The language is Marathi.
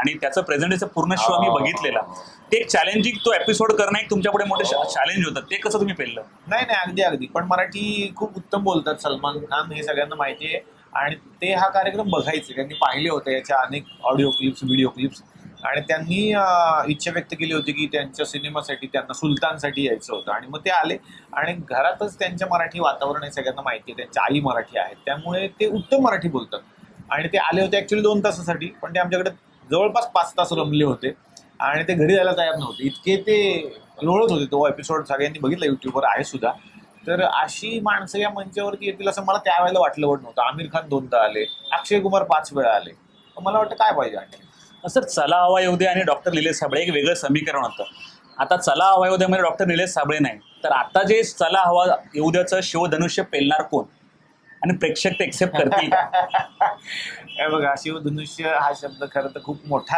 आणि त्याचं प्रेझेंटेशन पूर्ण शो आम्ही बघितलेला. ते एक चॅलेंजिंग तो एपिसोड करणं एक तुमच्यापुढे मोठे चॅलेंज होतं. ते कसं तुम्ही पेललं? नाही नाही, अगदी अगदी. पण मराठी खूप उत्तम बोलतात सलमान खान, हे सगळ्यांना माहिती आहे. आणि ते हा कार्यक्रम बघायचे, त्यांनी पाहिले होते याच्या अनेक ऑडिओ क्लिप्स, व्हिडिओ क्लिप्स. आणि त्यांनी इच्छा व्यक्त केली होती की त्यांच्या सिनेमासाठी त्यांना सुलतानसाठी यायचं होतं. आणि मग ते आले आणि घरातच त्यांच्या मराठी वातावरण हे सगळ्यांना माहिती आहे, त्यांच्या आई मराठी आहेत, त्यामुळे ते उत्तम मराठी बोलतात. आणि ते आले होते ॲक्च्युली 2 तासासाठी, पण ते आमच्याकडे जवळपास 5 तास रमले होते आणि ते घरी जायला तयार नव्हते, इतके ते लोळत होते. तो एपिसोड सगळ्यांनी बघितला, युट्यूबवर आहे सुद्धा. तर अशी माणसं या मंचावरती येतील असं मला त्यावेळेला वाटलं नव्हतं. आमिर खान 2दा आले, अक्षय कुमार 5 वेळा आले. तर मला वाटतं काय पाहिजे आणखी. सर, चला हवा येऊ दे आणि डॉक्टर निलेश साबळे एक वेगळं समीकरण होतं. आता चला हवा येऊ द्यामध्ये डॉक्टर निलेश साबळे नाही, तर आता जे चला हवा येऊ द्याचं शिवधनुष्य पेलणार कोण आणि प्रेक्षक ते एक्सेप्ट करतील का? हे बघा, शिवधनुष्य हा शब्द खरं तर खूप मोठा